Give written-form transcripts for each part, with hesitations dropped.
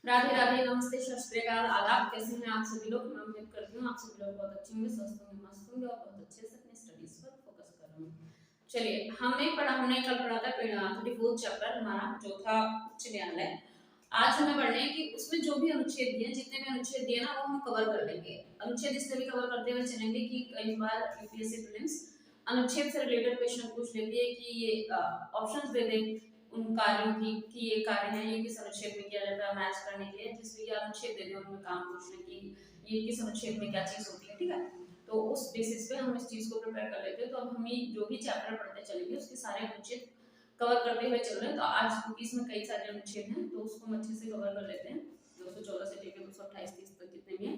राधे राधे, नमस्ते, सत श्री अकाल, आदाब। कैसे हैं आप सभी लोग? मैं उम्मीद करती हूँ आप सभी लोग बहुत अच्छे होंगे, स्वस्थ होंगे, मस्त होंगे और बहुत अच्छे से अपनी स्टडीज पर फोकस कर रहे होंगे। चलिए, हमने कल पढ़ा था 34 चैप्टर, हमारा चौथा उच्च न्यायालय। आज हमें पढ़ना है कि उसमें जो भी अनुच्छेद दिए, जितने भी अनुच्छेद दिए ना, वो हम कवर कर लेंगे। अनुच्छेद इसलिए भी कवर करते हुए चलेंगे कि कई बार यूपीएससी प्रीलिम्स अनुच्छेद से रिलेटेड क्वेश्चन पूछ लेती है कि ये ऑप्शंस दे दे उन कार्यों की कि ये कार्य है, ये किस अनुच्छेद में किया जाता है, मैच करने के लिए जिस भी अनुच्छेद दे दे उनमें काम पूछने की ये किस अनुच्छेद में क्या चीज होती है। ठीक है, तो उस बेसिस पे हम इस चीज को प्रिपेयर कर लेते हैं। तो अब हम जो भी चैप्टर पढ़ते चलेंगे उसके सारे अनुच्छेद कवर करते हुए चल रहे हैं। तो आज क्योंकि इसमें कई सारे अनुच्छेद हैं तो उसको हम अच्छे से कवर कर लेते हैं। 214 से लेकर 228 तक जितने भी हैं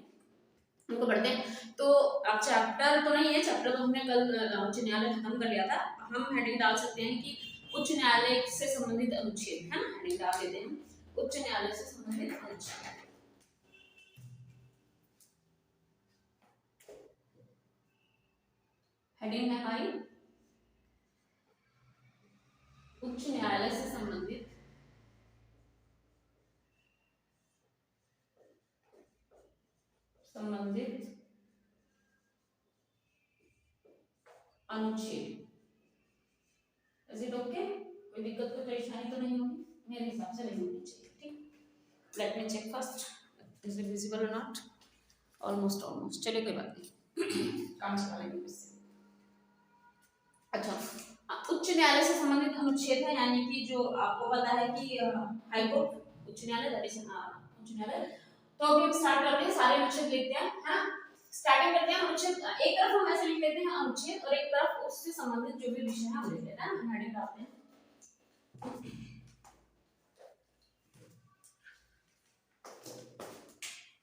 उनको पढ़ते हैं। तो अब चैप्टर तो नहीं है, चैप्टर तो हमने कल उच्च न्यायालय खत्म कर लिया था। हम हेडिंग डाल सकते हैं कि उच्च न्यायालय से संबंधित अनुच्छेद, है ना, हेडिंग डाल देते हैं उच्च न्यायालय से संबंधित अनुच्छेद। हेडिंग है हमारी उच्च न्यायालय से संबंधित अनुच्छेद। Is it okay? कोई दिक्कत कोई परेशानी तो नहीं होगी? मेरे हिसाब से नहीं होनी चाहिए। ठीक, let me check first is it visible और नॉट। ऑलमोस्ट चलिए कोई बात नहीं, काम चला लेंगे इससे। अच्छा, उच्च न्यायालय से संबंधित अनुच्छेद है, यानी कि जो आपको पता है कि हाई कोर्ट उच्च न्यायालय दैट इज उच्च न्यायालय। तो अभी हम स्टार्ट करते हैं, सारे अनुच्छेद लिखते हैं, है ना। स्टार्टिंग करते हैं अनुच्छेद, एक तरफ हम ऐसे लिख लेते हैं अनुच्छेद और एक तरफ उससे संबंधित जो भी विषय है वो लिख लेते हैं। हम हेडिंग डालते हैं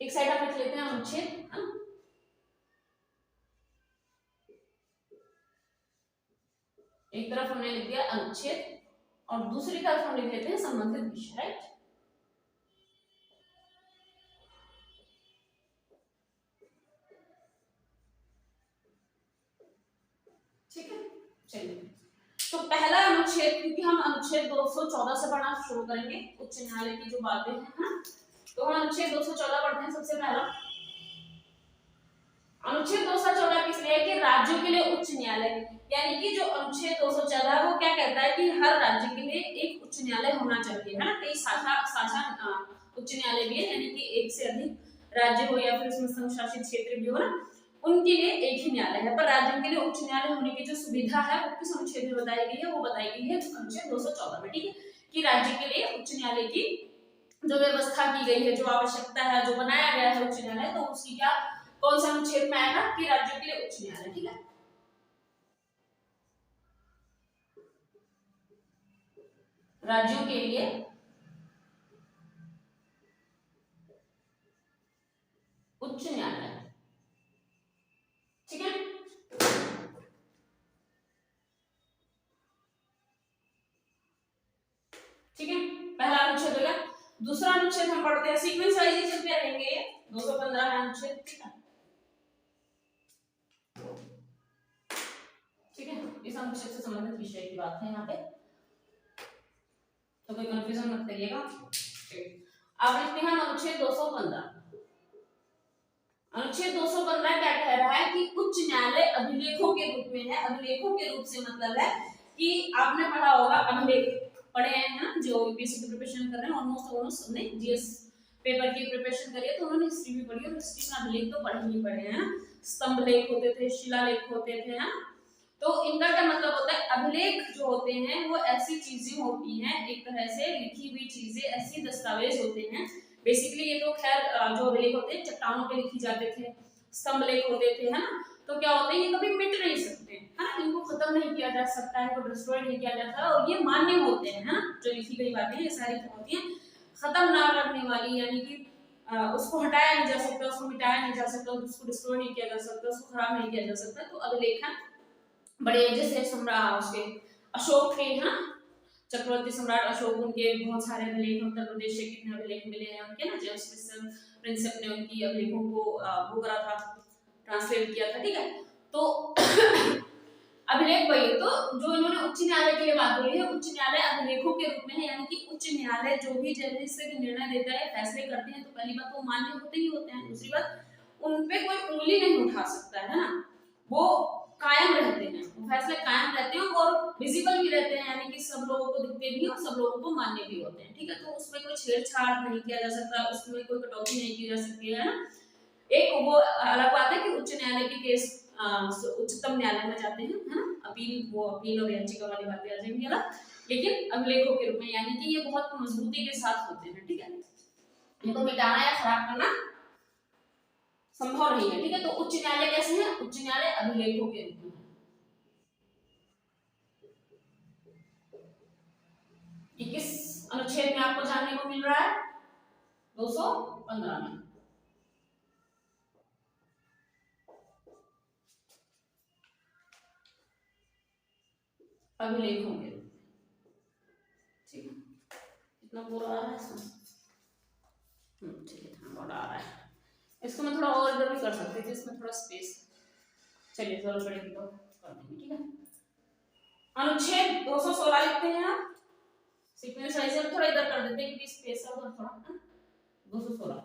एक साइड आप लिख लेते हैं अनुच्छेद, है ना। एक तरफ हमने लिख दिया अनुच्छेद और दूसरी तरफ हम लिख लेते हैं संबंधित विषय, राइट। ठीक है, चलिए। तो पहला अनुच्छेद, क्योंकि हम अनुच्छेद 214 से पढ़ना शुरू करेंगे, उच्च न्यायालय की जो बातें हैं, है ना। तो हम अनुच्छेद 214 पढ़ते हैं। सबसे पहला अनुच्छेद 214 किस लिए है कि राज्यों के लिए उच्च न्यायालय, यानी कि जो अनुच्छेद 214 है वो क्या कहता है कि हर राज्य के लिए एक उच्च न्यायालय होना चाहिए, है ना। कई शाखा उच्च न्यायालय भी है, यानी कि एक से अधिक राज्य हो या फिर उसमें संशासित क्षेत्र भी हो ना, उनके लिए एक ही न्यायालय है। पर राज्यों के लिए उच्च न्यायालय होने की जो सुविधा है वो किस अनुच्छेद में बताई गई है? वो बताई गई है अनुच्छेद 214 में। ठीक है, कि राज्य के लिए उच्च न्यायालय की जो व्यवस्था की गई है, जो आवश्यकता है, जो बनाया गया है उच्च न्यायालय, तो उसकी क्या कौन सा अनुच्छेद में आएगा कि राज्यों के लिए उच्च न्यायालय। ठीक है, राज्यों के लिए उच्च न्यायालय। ठीक है, ठीक है, पहला अनुच्छेद हो गया। दूसरा अनुच्छेद हम पढ़ते हैं, सीक्वेंस वाइज ही चलते रहेंगे। 215 है अनुच्छेद, ठीक है। इस अनुच्छेद से संबंधित विषय की बात है यहाँ पे, तो कोई कंफ्यूजन मत करिएगा। अब लिखते हैं अनुच्छेद 215। अनुच्छेद 215 क्या कह रहा है कि उच्च न्यायालय अभिलेखों के रूप में है। अभिलेखों के रूप से मतलब है कि आपने पढ़ा होगा, अभिलेख पढ़े हैं ना, जो यूपीएससी की प्रिपरेशन कर रहे हैं, ऑलमोस्ट हमने जीएस पेपर की प्रिपरेशन करी है, तो उन्होंने हिस्ट्री भी पढ़ी और हिस्ट्री में अभिलेख तो पढ़े ही पढ़े हैं। स्तंभ लेख होते थे, शिलालेख होते थे, है। तो इनका क्या मतलब होता है? अभिलेख जो होते हैं वो ऐसी चीजें होती हैं, एक तरह से लिखी हुई चीजें, ऐसी दस्तावेज होते हैं। बेसिकली ये तो खैर जो अभिलेख होते हैं चट्टानों पे लिखी जाते थे, स्तंभ लेख होते थे, है ना। तो क्या होते हैं, ये कभी मिट नहीं सकते, है ना, इनको खत्म नहीं किया जा सकता है, इनको डिस्ट्रॉय नहीं किया जाता, और ये मान्य होते हैं, है ना। जो लिखी गई बातें ये सारी क्या होती हैं? खत्म ना करने वाली, यानी कि उसको हटाया नहीं जा सकता, उसको मिटाया नहीं जा सकता, उसको डिस्ट्रॉय नहीं किया जा सकता, उसको खराब नहीं किया जा सकता। तो अभिलेख है बड़े जैसे सम्राट उसके अशोक के, हाँ, चक्रवर्ती सम्राट अशोक, उनके बहुत सारे अभिलेख, उत्तर प्रदेश से कितने अभिलेख मिले हैं उनके ना, जेम्स प्रिंसेप ने उनकी अभिलेखों को वो करा था, ट्रांसलेट किया था। ठीक है, तो अभिलेख वही है। तो जो इन्होंने उच्च न्यायालय के लिए बात बोली है, उच्च न्यायालय अभिलेखों के रूप में है, यानी कि उच्च न्यायालय जो भी जैसे भी निर्णय देता है, फैसले करते हैं, तो पहली बात वो मान्य होते ही होते हैं, दूसरी बात उन पे कोई उंगली नहीं उठा सकता है ना, वो कायम रहते हैं, वो फैसले कायम रहते हैं और विजिबल भी रहते हैं, यानी कि सब लोगों को दिखते भी और सब लोगों को मान्य भी होते हैं, ठीक है। तो उसमें कोई छेड़छाड़ नहीं किया जा सकता, उसमें कोई कटौती नहीं की जा सकती है ना। एक वो अलग बात है कि उच्च न्यायालय के केस उच्चतम न्यायालय में जाते हैं, है ना, अपील, वो अपील और याचिका वाली बातें आ जाएंगी अलग, लेकिन अभिलेखों के रूप में, यानी कि ये बहुत मजबूती के साथ होते हैं, ठीक है, इनको मिटाना या खराब करना संभव नहीं है, ठीक है। तो उच्च न्यायालय कैसे है, उच्च न्यायालय अभिलेखों के रूप में। 21 अनुच्छेद में आपको जानने को मिल रहा है 215 में, अभिलेखों के रूप में, ठीक है। कितना पूरा आ रहा है इसमें, ठीक है, हाँ बड़ा आ रहा है। इसको मैं थोड़ा और इधर भी कर सकती थी, इसमें थोड़ा स्पेस, चलिए जरूरत पड़ेगी तो कर देंगे, ठीक है। अनुच्छेद 216 लिखते हैं आप, सीक्वेंस वाइज हम थोड़ा इधर कर देते हैं क्योंकि स्पेस है उधर थोड़ा, 216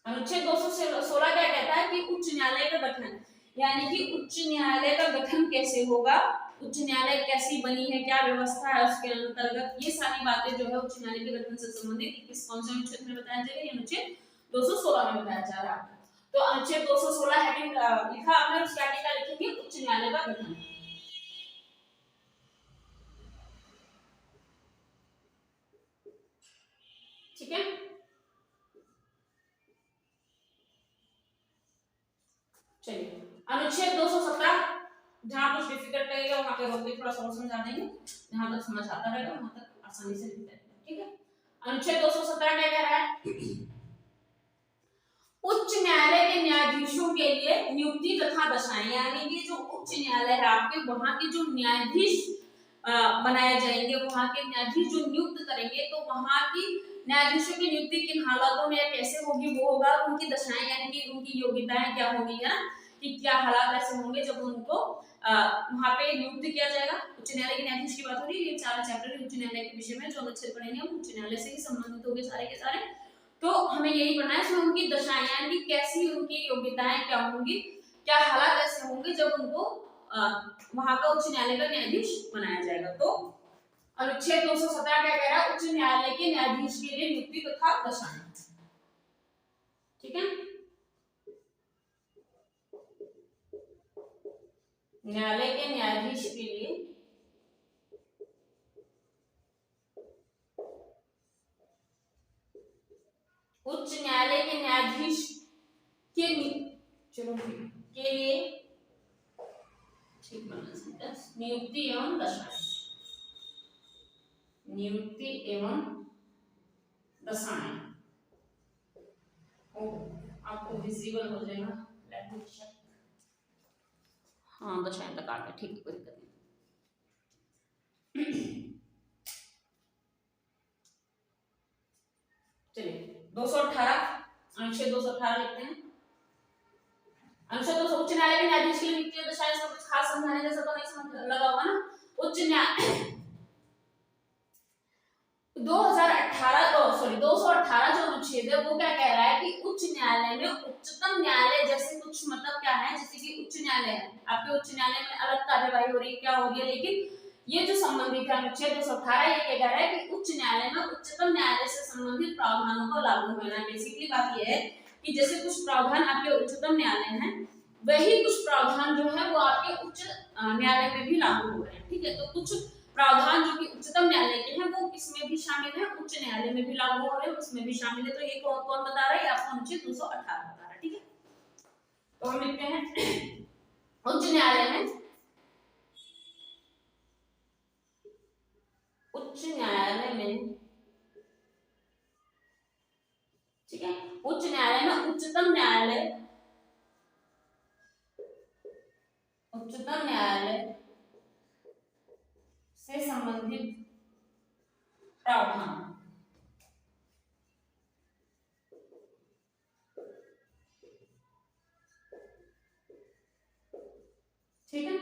अनुच्छेद 216 क्या कहता है कि उच्च न्यायालय का गठन, यानी कि उच्च न्यायालय का गठन कैसे होगा, उच्च न्यायालय कैसी बनी है, क्या व्यवस्था है उसके अंतर्गत, ये सारी बातें जो है उच्च न्यायालय के गठन से संबंधित किस कौन से अनुच्छेद में बताया जाएगा, ये अनुच्छेद 216 में बताया जा रहा है। तो अनुच्छेद 216 हेडिंग लिखा आपने, उसके आगे क्या लिखेंगे, उच्च न्यायालय का गठन, ठीक है। चलिए अनुच्छेद 217, जहां कुछ डिफिकल्ट लगेगा वहां पे रोक के थोड़ा सा और समझा देंगे, जहां तक समझ आता रहेगा वहां तक आसानी से लिख लेंगे, ठीक है। अनुच्छेद 217 क्या कह रहा है, उच्च न्यायालय के न्यायाधीशों के लिए नियुक्ति तथा दशाएं, यानी कि जो उच्च न्यायालय है आपके, वहां के जो न्यायाधीश बनाए जाएंगे, वहां के न्यायाधीश जो नियुक्त करेंगे, तो वहां की न्यायाधीशों की नियुक्ति किन हालातों में कैसे होगी, वो होगा, उनकी दशाएं यानी कि उनकी योग्यताएं क्या होगी, है ना, कि क्या हालात ऐसे होंगे जब उनको वहां पे नियुक्त किया जाएगा। उच्च न्यायालय के न्यायाधीश की बात हो रही है, ये चार चैप्टर उच्च न्यायालय के विषय में जो अच्छे पढ़ेंगे हम, उच्च न्यायालय से ही संबंधित होंगे सारे के सारे, तो हमें यही पढ़ना है, इसमें उनकी दशाएं यानी कैसी उनकी योग्यताएं क्या होंगी, क्या हालात ऐसे होंगे जब उनको वहां का उच्च न्यायालय का न्यायाधीश बनाया जाएगा। तो अनुच्छेद 217 क्या कह रहा है, उच्च न्यायालय के न्यायाधीश के लिए नियुक्ति तथा दशाएं, ठीक है। न्यायालय के न्यायाधीश के लिए उच्च न्यायालय के न्यायाधीश के चलो के लिए ठीक बना नियुक्ति एवं दशाएं, नियुक्ति एवं दशाएं, आपको विजिबल हो जाएगा, लेट मी चेक, हाँ दशाएं तक आ गया, ठीक है, कोई दिक्कत नहीं। चलिए 218 अनुच्छेद 218 लिखते हैं, अनुच्छेद 200 उच्च न्यायालय के न्यायाधीश के लिए नियुक्ति और दशाएं, सब कुछ खास समझाने जैसा तो नहीं समझ लगा होगा ना। उच्च न्याय 218 जो अनुच्छेद है वो क्या कह रहा है कि उच्च न्यायालय में उच्चतम न्यायालय जैसे कुछ मतलब क्या है, जैसे कि उच्च न्यायालय है, आपके उच्च न्यायालय में अलग कार्यवाही हो रही है, क्या हो रही है, लेकिन ये जो संबंधित है अनुच्छेद 218 ये क्या कह रहा है कि उच्च न्यायालय में उच्चतम न्यायालय से संबंधित प्रावधानों को लागू होना है। बेसिकली बात यह है कि जैसे कुछ प्रावधान आपके उच्चतम न्यायालय हैं, वही कुछ प्रावधान जो है वो आपके उच्च न्यायालय में भी लागू हो रहे हैं, ठीक है। तो कुछ प्रावधान जो कि उच्चतम न्यायालय के हैं वो किसमें भी शामिल है, उच्च न्यायालय में भी लागू हो रहे हैं, उसमें भी शामिल है। तो ये कौन कौन बता रहा है, आपको अनुच्छेद 218 बता रहा है, ठीक है। तो हम लिखते हैं उच्च न्यायालय में, उच्च न्यायालय में, ठीक है, उच्च न्यायालय में उच्चतम न्यायालय, उच्चतम न्यायालय से संबंधित प्रावधान, ठीक है।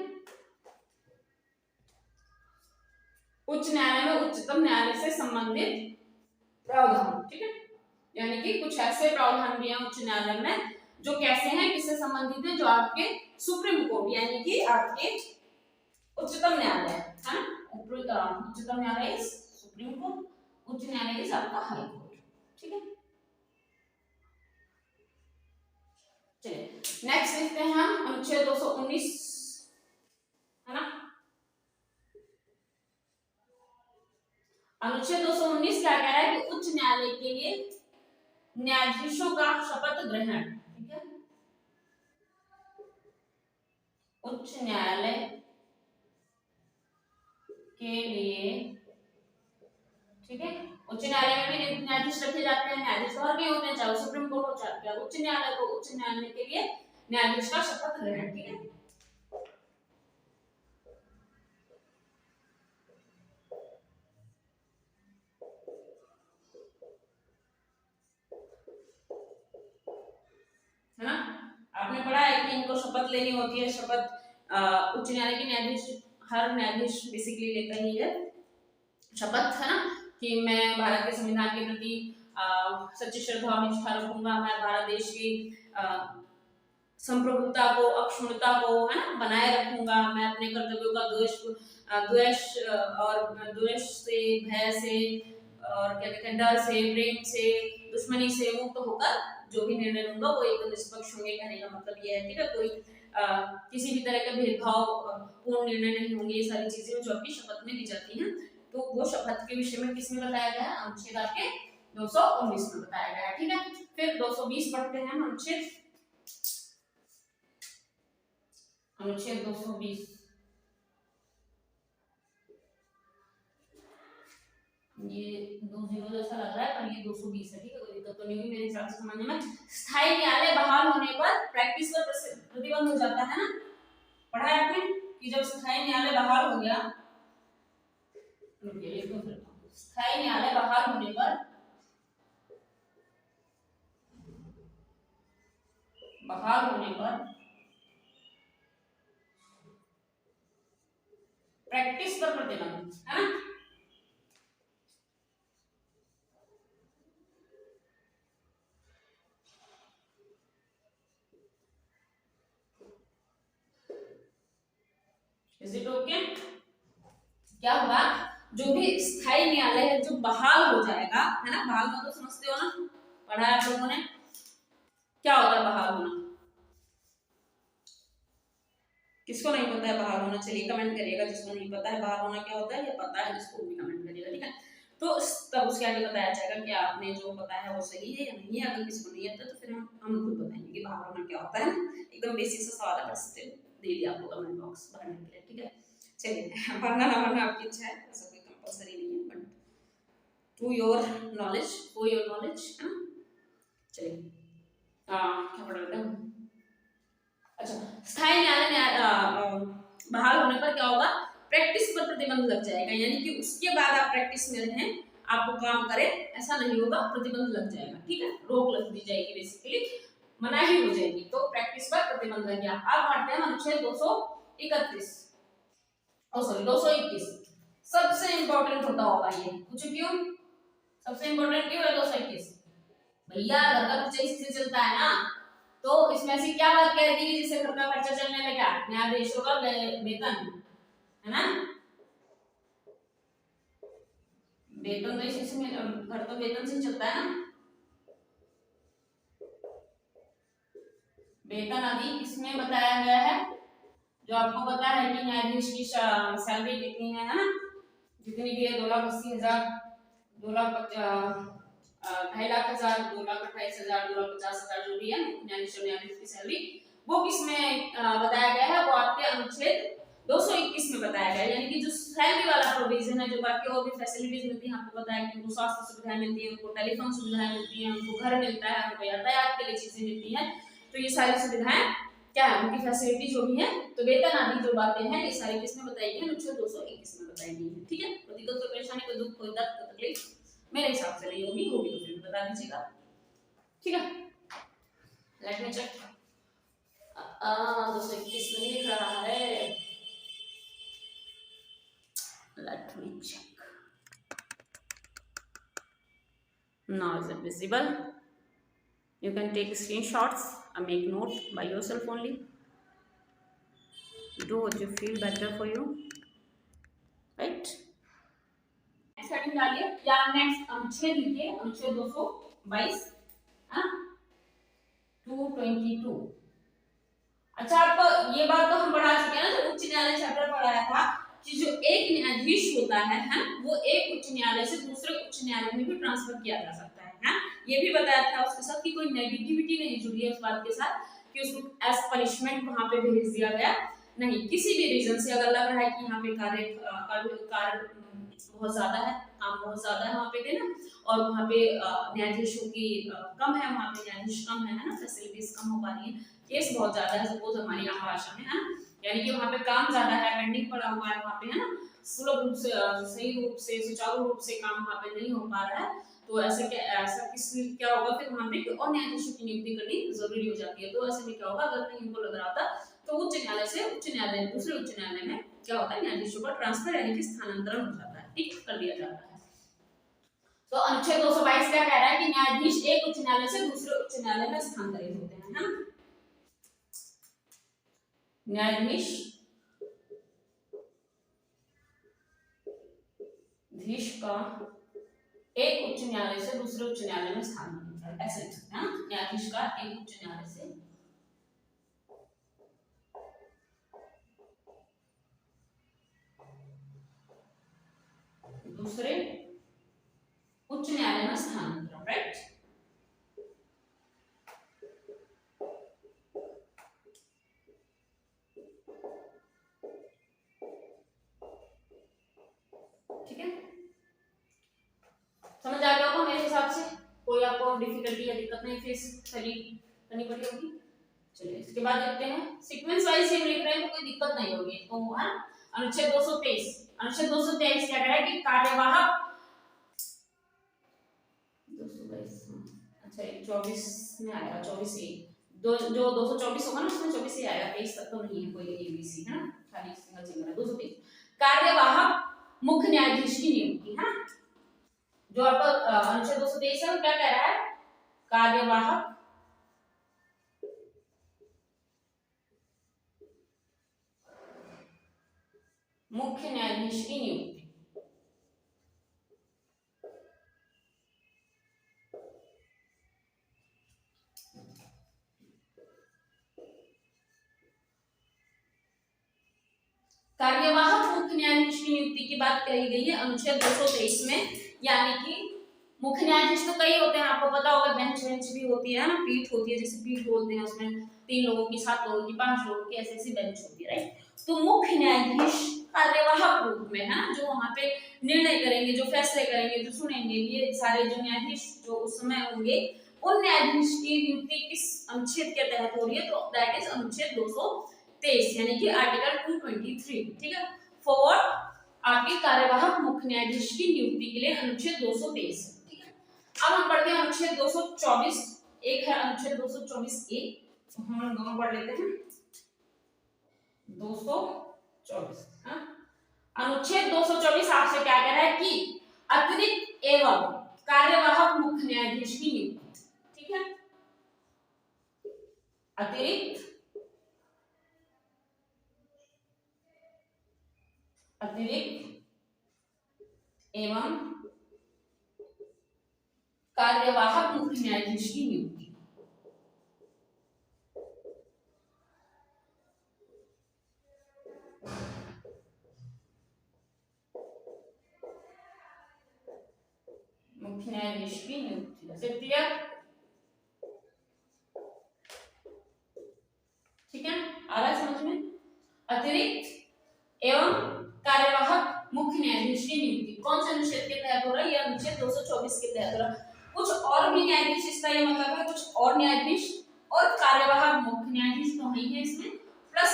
उच्च न्यायालय में उच्चतम न्यायालय से संबंधित प्रावधान, ठीक है, यानी कि कुछ ऐसे प्रावधान भी हैं उच्च न्यायालय में जो कैसे हैं, किससे संबंधित है, जो आपके सुप्रीम कोर्ट यानी कि आपके उच्चतम न्यायालय है ना, उच्चतम न्यायालय इज सुप्रीम कोर्ट, उच्च न्यायालय इज आपका हाई कोर्ट, ठीक है। चलिए नेक्स्ट देखते हैं हम अनुच्छेद 219 है ना। अनुच्छेद 219 क्या कह रहा है कि उच्च न्यायालय के लिए न्यायाधीशों का शपथ ग्रहण, ठीक है, उच्च न्यायालय के लिए, ठीक है, उच्च न्यायालय में भी न्यायाधीश रखे जाते हैं, न्यायाधीश और भी होते हैं, चाहे सुप्रीम कोर्ट हो चाहे उच्च न्यायालय को, उच्च न्यायालय के लिए न्यायाधीश का शपथ ग्रहण, ठीक है। है ना, आपने पढ़ा है कि इनको शपथ लेनी होती है, शपथ उच्च न्यायालय के न्यायाधीश, हर न्यायाधीश बेसिकली लेता ही है शपथ, है ना, कि मैं भारत के संविधान के प्रति सच्ची श्रद्धा और निष्ठा रखूंगा, मैं भारत देश की संप्रभुता को, अक्षुण्णता को, है ना, बनाए रखूंगा, मैं अपने कर्तव्यों का द्वेष और द्वेष से, भय से और क्या कहते हैं डर से, प्रेम से, दुश्मनी से मुक्त होकर जो भी निर्णय लूंगा वो एकदम निष्पक्ष होंगे, कहने का मतलब ये है, ठीक है, कोई किसी भी तरह के भेदभाव पूर्ण निर्णय नहीं होंगे, ये सारी चीजें जो आपकी शपथ में दी जाती हैं। तो वो शपथ के विषय में किसमें बताया गया है, अनुच्छेद आपके 219 में बताया गया है, ठीक है। फिर 220 पढ़ते हैं अनुच्छेद 220, ये 20 जैसा लग रहा है पर ये 220 है, ठीक है, कोई दिक्कत तो नहीं हुई मेरे हिसाब से समझने में। स्थायी न्यायालय बहाल होने पर प्रैक्टिस पर प्रतिबंध हो जाता है ना, पढ़ा है आपने कि जब स्थायी न्यायालय बहाल हो गया, स्थायी न्यायालय बहाल होने पर प्रैक्टिस पर प्रतिबंध, है ना। Is it okay? क्या हुआ, जो भी स्थायी न्यायालय है जो बहाल हो जाएगा, है ना, बहाल मतलब समझते हो ना, पढ़ा है आप लोगों ने, क्या होता है बहाल होना, किसको नहीं पता है बहाल होना, चलिए कमेंट करिएगा, जिसको नहीं पता है बहाल होना क्या होता है, ये पता है जिसको भी कमेंट करिएगा, ठीक है। तो तब उसके आगे बताया जाएगा कि आपने जो पता है वो सही है या नहीं है, अगर किसी को नहीं आता तो फिर हम खुद बताएंगे कि बहाल होना क्या होता है, एकदम बेसिक सा सवाल है, बस स्टिल दे दिया आपको कमेंट बॉक्स भरने के लिए, ठीक है। चलिए पढ़ना ना पढ़ना आपकी इच्छा है, ऐसा कोई कंपलसरी नहीं है, but to your knowledge, for your knowledge, है ना। चलिए क्या पढ़ रहे थे, अच्छा, स्थायी न्यायालय बहाल होने पर क्या होगा, प्रैक्टिस पर प्रतिबंध लग जाएगा, यानी कि उसके बाद आप प्रैक्टिस में रहें, आपको काम करें, ऐसा नहीं होगा, प्रतिबंध लग जाएगा, ठीक है, रोक लग दी जाएगी, बेसिकली मनाही हो जाएगी, तो प्रैक्टिस पर प्रतिबंध लग गया। अब पढ़ते हैं अनुच्छेद 231, ओ सॉरी 221, सबसे इंपॉर्टेंट होता होगा ये, कुछ क्यों सबसे इंपॉर्टेंट क्यों है 221, भैया घर का खर्चा इससे चलता है ना, तो इसमें से क्या बात कह दी जिससे घर का खर्चा चलने लगा, न्यायाधीशों का वेतन, है ना, वेतन तो इसमें, घर तो वेतन से चलता है ना, वेतन आदि इसमें बताया गया है, जो आपको पता है कि न्यायाधीश की सैलरी कितनी है ना, जितनी भी है 2,80,000, 2,50,000, 2,28,000, 2,50,000 जो भी है न्यायाधीश की सैलरी, वो किसमें बताया गया है, वो आपके अनुच्छेद 221 में बताया गया है, यानी कि जो सैलरी वाला प्रोविजन है, जो बाकी और भी फैसिलिटीज मिलती हैं, आपको पता है कि उनको स्वास्थ्य सुविधाएं मिलती हैं, उनको टेलीफोन सुविधाएं मिलती हैं, उनको घर मिलता है, उनको यातायात के लिए चीजें मिलती हैं, तो ये सारी सुविधाएं क्या है, उनकी फैसिलिटी जो भी है, तो वेतन आदि जो बातें हैं ये सारी किसमें बताई गई है, अनुच्छेद 221 में बताई गई है, ठीक है। कोई दिक्कत, कोई परेशानी, कोई दुख, कोई दर्द, कोई तकलीफ मेरे हिसाब से नहीं होगी, होगी तो फिर बता दीजिएगा, ठीक है। लेट मी चेक, 221 नहीं दिख रहा है, Let me check. Now is it visible? You can take screenshots and make note by yourself only. Do what you feel better for you, right? Setting डालिए या नेक्स्ट अनुच्छेद लिखिए, अनुच्छेद 222 हाँ 222। अच्छा आपको ये बात तो हम पढ़ा चुके हैं ना, जब उच्च न्यायालय चैप्टर पढ़ाया था कि जो एक न्यायाधीश होता है वो एक उच्च न्यायालय से दूसरे उच्च न्यायालय में भी ट्रांसफर किया जा सकता है। ये भी बताया था उसके साथ कि कोई नेगेटिविटी नहीं जुड़ी है उस बात के साथ कि उसको एज पनिशमेंट वहां पे भेज दिया गया नहीं। किसी भी रीजन से अगर लग रहा है कि यहाँ पे कार्य बहुत ज्यादा है, काम बहुत ज्यादा है वहाँ पे के ना, और वहाँ पे न्यायाधीशों की कम है, वहाँ पे न्यायाधीश कम है ना, फैसिलिटीज कम हो पा रही है, केस बहुत ज्यादा है, सपोज हमारी आम भाषा में है ना, यानी कि वहाँ पे काम ज्यादा है, पेंडिंग पड़ा हुआ है वहाँ पे है ना, सुलभ रूप से सही रूप से सुचारू रूप से काम वहाँ पे नहीं हो पा रहा है, तो ऐसा क्या होगा फिर वहाँ पे और न्यायाधीशों की नियुक्ति करनी जरूरी हो जाती है। तो ऐसे में क्या होगा, अगर कहीं उनको लग रहा था तो उच्च न्यायालय से उच्च न्यायालय दूसरे उच्च न्यायालय में क्या होता है, न्यायाधीशों का ट्रांसफर यानी कि स्थानांतरण हो जाता है, ठीक कर दिया जाता है। तो अनुच्छेद 222 क्या कह रहा है कि न्यायाधीश एक उच्च न्यायालय से दूसरे उच्च न्यायालय में स्थानांतरित होते हैं, है ना। न्यायाधीश का एक उच्च न्यायालय से दूसरे उच्च न्यायालय में स्थानांतरित, ऐसे लिख सकते हैं, न्यायाधीश का एक उच्च न्यायालय से दूसरे उच्च न्यायालय में स्थानांतरण, राइट। ठीक है, समझ आ गया होगा मेरे हिसाब से, कोई आपको डिफिकल्टी या दिक्कत नहीं फेस करनी पड़ी होगी। चलिए इसके बाद देखते हैं, सीक्वेंस वाइज हम लिख रहे हैं तो कोई दिक्कत नहीं होगी। तो है अनुच्छेद 223, अनुच्छेद 223 क्या कह रहा है कि कार्यवाहक 222, अच्छा 24 में आएगा, 24 ए जो 224 होगा ना उसमें 24 ही आएगा, 23 तक तो नहीं है कोई एबीसी है ना, खाली सिंगल सिंगल है। 223 कार्यवाहक मुख्य न्यायाधीश की नियुक्ति है, जो आपका अनुच्छेद 223 है क्या कह रहा है, कार्यवाहक मुख्य न्यायाधीश की नियुक्ति। कार्यवाहक मुख्य न्यायाधीश की नियुक्ति की बात कही गई है अनुच्छेद 223 में, यानी कि मुख्य न्यायाधीश तो कई होते हैं, आपको पता होगा, बेंच भी होती है ना, पीठ होती है, जैसे पीठ बोलते हैं, उसमें 3 लोगों की, 7 लोगों की, 5 लोगों की, ऐसी ऐसी बेंच होती है, राइट। तो मुख्य न्यायाधीश कार्यवाहक रूप में है ना, जो वहां पे निर्णय करेंगे, जो फैसले करेंगे, जो सुनेंगे, ये सारे जो न्यायाधीश जो उस समय होंगे, उन न्यायाधीश की नियुक्ति किस अनुच्छेद के तहत हो रही है, तो दैट इज अनुच्छेद 223 यानी कि आर्टिकल 223, ठीक है। फॉरवर्ड आपके कार्यवाहक मुख्य न्यायाधीश की नियुक्ति के लिए अनुच्छेद 223, ठीक है। अब हम पढ़ते हैं अनुच्छेद 224, एक है अनुच्छेद 224 ए, तो हम दोनों पढ़ लेते हैं 224। हाँ, अनुच्छेद 224 आपसे क्या कह रहा है कि अतिरिक्त एवं कार्यवाहक मुख्य न्यायाधीश की नियुक्ति, ठीक है। अतिरिक्त एवं कार्यवाहक मुख्य न्यायाधीश की नियुक्ति। मुख्य न्यायाधीश की नियुक्ति क्लियर, ठीक है, आ रहा है समझ में। अतिरिक्त एवं कार्यवाहक मुख्य न्यायाधीश की नियुक्ति कौन से अनुच्छेद के तहत हो रहा है, यह अनुच्छेद 224 के तहत हो रहा है। कुछ और भी न्यायाधीश, इसका ये मतलब है कुछ और न्यायाधीश और कार्यवाहक मुख्य न्यायाधीश तो नहीं है इसमें, प्लस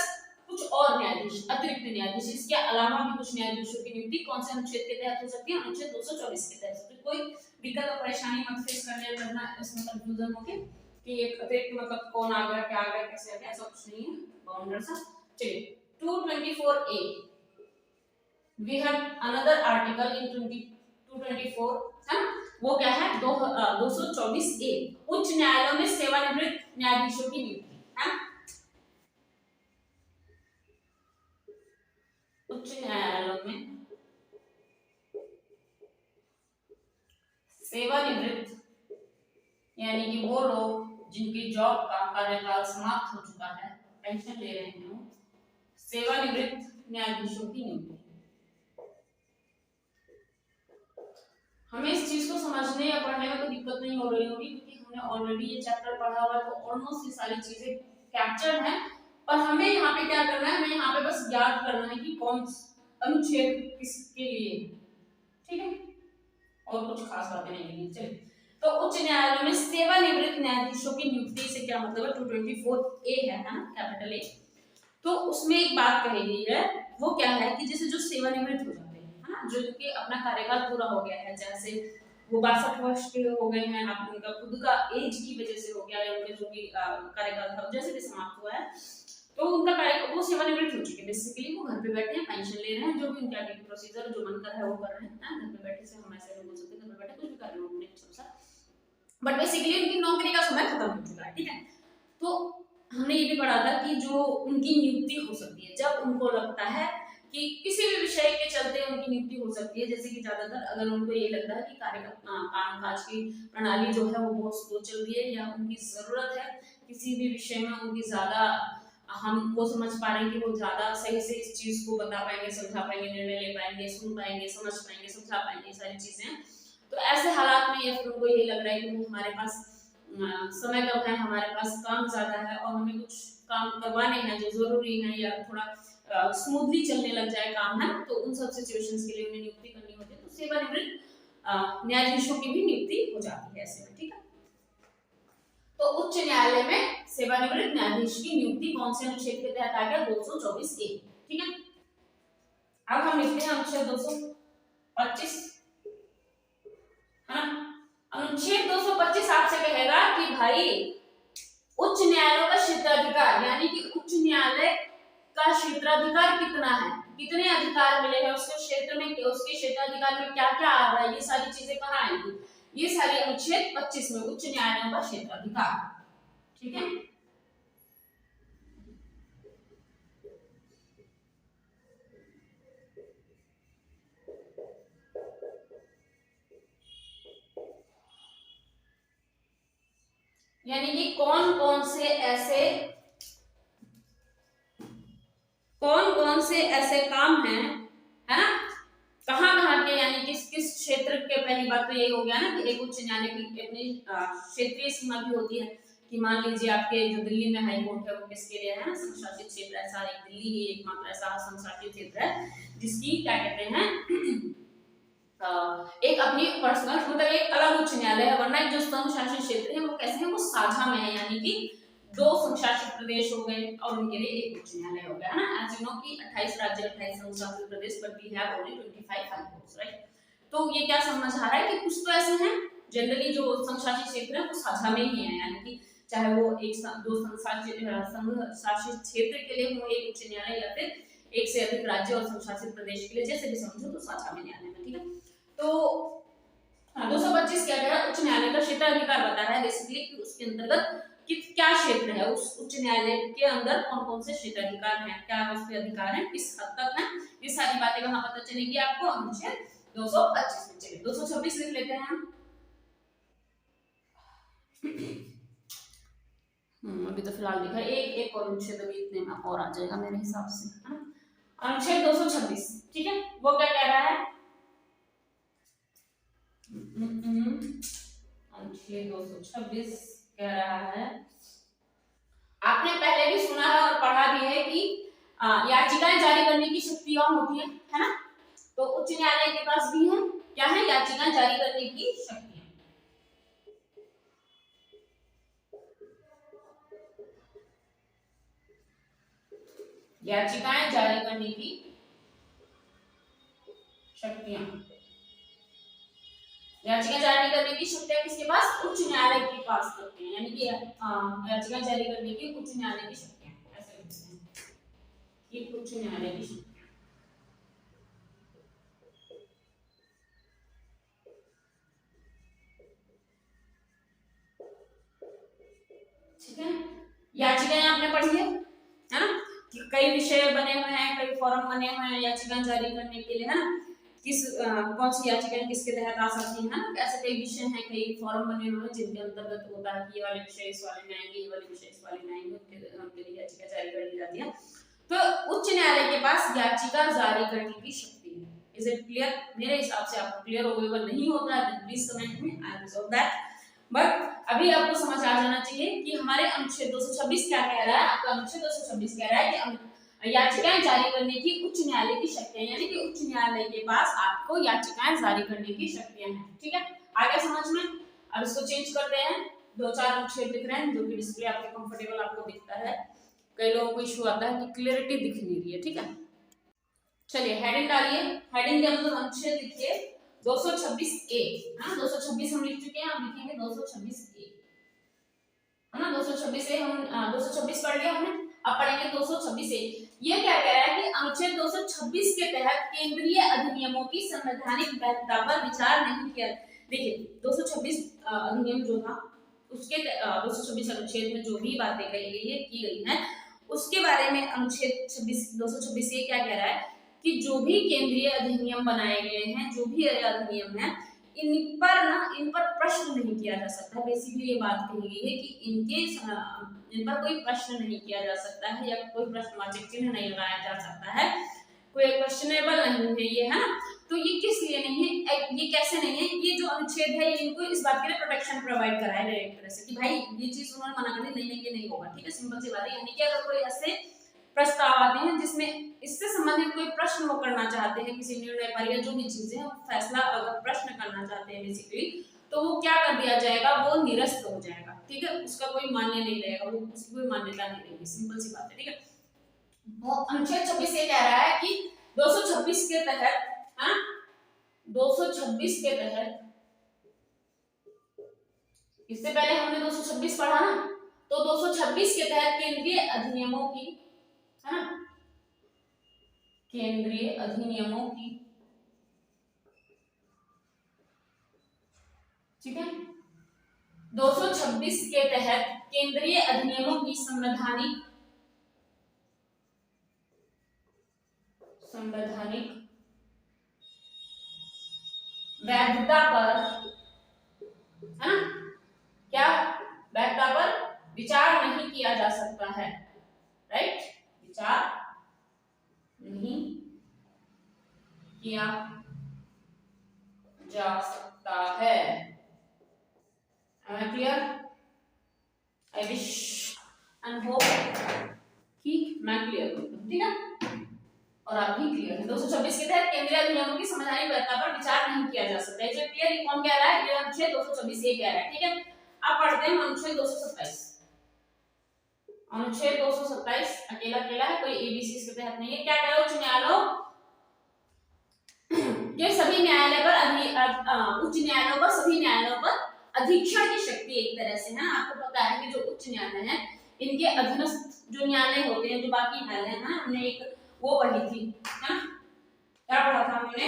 कुछ और न्यायाधीश, अतिरिक्त न्यायाधीश, इसके अलावा भी कुछ न्यायाधीशों की नियुक्ति कौन से अनुच्छेद के तहत हो सकती है, अनुच्छेद 224 के तहत। तो कोई दिक्कत और परेशानी मत फेस करना, इसमें कंफ्यूजन होके कि एक अतिरिक्त मतलब कौन आ गया, क्या आ गया, कैसे आ गया, ऐसा कुछ नहीं है, बाउंडर सा। चलिए 224 A, we have another article in 224 है ना, वो क्या है 224 ए, उच्च न्यायालयों में सेवानिवृत्त न्यायाधीशों की नियुक्ति है ना। उच्च न्यायालयों में सेवानिवृत्त यानी कि वो लोग जिनकी जॉब का कार्यकाल समाप्त हो चुका है, पेंशन ले रहे हैं, सेवानिवृत्त न्यायाधीशों की नियुक्ति। हमें इस चीज को समझने या पढ़ने में कोई दिक्कत नहीं हो रही होगी, क्योंकि हमने ऑलरेडी ये चैप्टर पढ़ा हुआ है, तो ऑलमोस्ट ये सारी चीजें कैप्चर्ड हैं। और हमें यहाँ पे क्या करना है, हमें यहाँ पे बस याद करना है कि कौन अनुच्छेद किसके लिए, ठीक है, और कुछ खास बातें नहीं करनी। चलिए, तो उच्च न्यायालयों में सेवानिवृत्त न्यायाधीशों की नियुक्ति से क्या मतलब है, 224 ए है ना, कैपिटल ए। तो उसमें एक बात कही गई है, वो क्या है कि जैसे जो सेवानिवृत्त हो जाते हैं, है ना, जो कि अपना कार्यकाल पूरा हो गया है, जैसे वो 62 वर्ष के हो गए हैं, आप उनका खुद का एज की वजह से हो गया है, उनके जो भी कार्यकाल था जैसे भी समाप्त हुआ है, तो उनका कार्य वो सेवानिवृत्त हो चुके हैं, बेसिकली वो घर पे बैठे हैं, पेंशन ले रहे हैं, जो भी उनका आगे प्रोसीजर जो मन कर रहा है वो कर रहे हैं, घर पे बैठे से हम ऐसे बोल सकते हैं, घर पे बैठे कुछ भी कर रहे हो अपने अनुसार, बट बेसिकली उनकी नौकरी का समय खत्म हो चुका है, ठीक है। तो हमने ये भी पढ़ा था कि जो उनकी नियुक्ति हो सकती है जब उनको लगता है कि किसी भी विषय के चलते उनकी नियुक्ति हो सकती है, जैसे कि ज्यादातर अगर उनको ये लगता है कि कामकाज की प्रणाली जो है वो बहुत स्लो चल रही है, या उनकी जरूरत है किसी भी विषय में, उनकी ज्यादा हम वो समझ पा रहे हैं कि वो ज्यादा सही से इस चीज को बता पाएंगे, समझा पाएंगे, निर्णय ले पाएंगे, सुन पाएंगे, समझ पाएंगे, समझा पाएंगे, सारी चीजें। तो ऐसे हालात में या फिर उनको यही लग रहा है कि हमारे पास समय कम है, हमारे पास काम ज्यादा है और हमें कुछ काम करवाने हैं जो जरूरी है, या थोड़ा स्मूथली चलने लग जाए काम, है, तो उन सब सिचुएशंस के लिए उन्हें नियुक्ति करनी होती है, तो सेवानिवृत्त न्यायाधीशों की भी नियुक्ति हो जाती है ऐसे में, ठीक है। तो उच्च न्यायालय में सेवानिवृत्त न्यायाधीश की नियुक्ति कौन से अनुच्छेद के तहत आ गया, 224 ए, ठीक है। अब हम लिखते हैं अनुच्छेद 225, है ना। अनुच्छेद 225 आपसे कहेगा कि भाई उच्च न्यायालयों का क्षेत्राधिकार, यानी कि उच्च न्यायालय का क्षेत्राधिकार कितना है, कितने अधिकार मिले हैं उसके क्षेत्र में, उसके क्षेत्राधिकार में क्या क्या आ रहा है, ये सारी चीजें कहाँ आएंगी, ये सारी अनुच्छेद 25 में उच्च न्यायालयों का क्षेत्राधिकार, ठीक है। यानी कि कौन कौन से ऐसे काम हैं, है ना, कहाँ के, यानी किस किस क्षेत्र के। पहली बात तो यही हो गया ना कि एक उच्च न्यायालय की अपनी क्षेत्रीय सीमा भी होती है, कि मान लीजिए आपके जो दिल्ली में हाई कोर्ट है वो किसके लिए है ना, संशासित क्षेत्र, ऐसा एक दिल्ली ही एकमात्र ऐसा संशासित क्षेत्र है जिसकी क्या कहते हैं एक अपनी पर्सनल, मतलब एक अलग उच्च न्यायालय है, वरना जो संघ शासित क्षेत्र है वो कैसे है, वो साझा में है, यानी कि 2 संघ शासित प्रदेश हो गए और उनके लिए एक उच्च न्यायालय हो गया, है ना। एज यू नो कि 28 राज्य 28 संघ शासित प्रदेश, but we have only 25 high courts, right. तो ये क्या समझ आ रहा है कि कुछ तो ऐसे हैं जनरली जो संघ शासित क्षेत्र है वो साझा में ही है, यानी कि चाहे वो एक दो संघ शासित क्षेत्र के लिए हो एक उच्च न्यायालय, या फिर एक से अधिक राज्य और संघ शासित प्रदेश के लिए, जैसे भी समझो, तो साझा में न्यायालय में, ठीक है। तो 225 क्या कह रहा है, उच्च न्यायालय का क्षेत्राधिकार बता रहा है बेसिकली कि उसके अंतर्गत कि क्या क्षेत्र है, उस उच्च न्यायालय के अंदर कौन कौन से क्षेत्राधिकार हैं, क्या उसके अधिकार हैं, किस हद तक हैं, ये सारी बातें वहां पता चलेगी आपको अनुच्छेद 225 में। चलिए 226 लिख लेते हैं हम। अभी तो फिलहाल लिखा है एक और अनुच्छेद, अभी इतने में और आ जाएगा मेरे हिसाब से, है ना। अनुच्छेद 226, ठीक है, वो क्या कह रहा है, अनुच्छेद 226 कह रहा है, आपने पहले भी सुना है और पढ़ा भी है कि याचिकाएं जारी करने की शक्तियां होती है ना। तो उच्च न्यायालय के पास भी है, क्या है, याचिकाएं जारी करने की शक्तियां। याचिकाएं जारी करने की शक्तियां, याचिका जारी करने की शक्तियां किसके पास, उच्च न्यायालय के पास होती है, यानी कि याचिका जारी करने की उच्च न्यायालय की शक्तियां, ऐसे लिखते हैं, ये उच्च न्यायालय की शक्तियां। ठीक है, याचिकाएं आपने पढ़ी है ना, कि कई विषय बने हुए हैं, कई फॉर्म बने हुए हैं याचिकाएं जारी करने के लिए, है ना, किस कौन सी याचिकाएं किसके तहत आ सकती हैं, ऐसे कई विषय हैं, कई फॉर्म बने हुए हैं जिनके अंतर्गत होता है कि ये वाले विषय इस वाले में आएंगे, ये वाले विषय इस वाले में आएंगे, उनके लिए याचिका जारी कर दी जाती है। तो उच्च न्यायालय के पास याचिका जारी करने की शक्ति है। Is it clear? मेरे हिसाब से आपको क्लियर हो गया, नहीं होता है प्लीज कमेंट में, आई रिजॉल्व दैट। बट अभी आपको समझ आ जाना चाहिए कि हमारे अनुच्छेद 226 क्या कह रहा है। आपका अनुच्छेद 226 कह रहा है कि याचिकाएं जारी करने की उच्च न्यायालय की शक्तियां, यानी कि उच्च न्यायालय के पास आपको याचिकाएं जारी करने की शक्तियां हैं। ठीक है, आगे समझ में। अब इसको चेंज करते हैं, दो चार अनुच्छेद दिख रहे हैं जो कि डिस्प्ले आपके कंफर्टेबल आपको दिखता है। कई लोगों को इशू आता है कि क्लियरिटी दिख नहीं रही है। ठीक है, चलिए हेडिंग डालिए, हेडिंग के अंदर अनुच्छेद लिखिए 226 ए, हाँ 226 हम लिख चुके हैं, हम लिखेंगे 226 ए, है ना। 226 ए हम 226 पढ़ लिया हमने, अब पढ़ेंगे 226 ए। ये क्या कह रहा है कि अनुच्छेद 226 के तहत केंद्रीय अधिनियमों की संवैधानिक वैधता पर विचार नहीं किया। देखिए 226 अधिनियम जो था उसके 226 अनुच्छेद में जो भी बातें कही गई है की गई है उसके बारे में अनुच्छेद 226 ये क्या कह रहा है कि जो भी केंद्रीय अधिनियम बनाए गए हैं, जो भी अधिनियम है, इन पर प्रश्न नहीं किया जा सकता। बेसिकली ये बात कही गई है कि इन पर कोई प्रश्न नहीं किया जा सकता है या कोई प्रश्नवाचक चिन्ह नहीं लगाया जा सकता है, कोई क्वेश्चनेबल नहीं है ये, है ना। तो ये किस लिए नहीं है, ये कैसे नहीं है, ये जो अनुच्छेद है ये इनको इस बात के लिए प्रोटेक्शन प्रोवाइड करा है एक तरह से कि भाई ये चीज उन्होंने मना कर दी, नहीं ये नहीं होगा। ठीक है, सिंपल सी बात है। यानी कि अगर कोई ऐसे प्रस्ताव आते हैं जिसमें इससे संबंधित कोई प्रश्न वो करना चाहते हैं, किसी निर्णय पर या जो भी चीजें हैं फैसला अगर प्रश्न करना चाहते हैं बेसिकली, तो वो क्या कर दिया जाएगा, वो निरस्त हो जाएगा। ठीक है, उसका कोई मान्य नहीं रहेगा, वो उसकी कोई मान्यता नहीं रहेगी, सिंपल सी बात है। ठीक है, वो अनुच्छेद 26 ये कह रहा है कि 226 के तहत, हाँ 226 के तहत, इससे पहले हमने 226 पढ़ा ना, तो 226 के तहत केंद्रीय अधिनियमों की, है ना, केंद्रीय अधिनियमों की, ठीक है, 226 के तहत केंद्रीय अधिनियमों की संवैधानिक वैधता पर, है ना, क्या वैधता पर विचार नहीं किया जा सकता है, राइट, विचार नहीं किया जा सकता है। Clear? I wish and hope कि मैं क्लियर हूं, ठीक है, और आप भी क्लियर है। 226 के तहत केंद्रीय अधिनियमों की संवैधानिक वैधता पर विचार नहीं किया जा सकता है। जो क्लियर कौन कह रहा है, ये अनुच्छेद 226 ये कह रहा है। ठीक है, अब पढ़ते हैं अनुच्छेद 227। अनुच्छेद 227 अकेला अकेला है, कोई एबीसी इसके तहत नहीं है। क्या कह रहा है, उच्च न्यायालयों के सभी न्यायालय पर उच्च न्यायालयों पर सभी न्यायालयों पर अधीक्षण की शक्ति एक तरह से, है। आपको पता है कि जो उच्च न्यायालय है इनके अधीनस्थ जो न्यायालय होते हैं, जो बाकी न्यायालय है ना, हमने एक वो पढ़ी थी, है ना, क्या पढ़ा था हमने,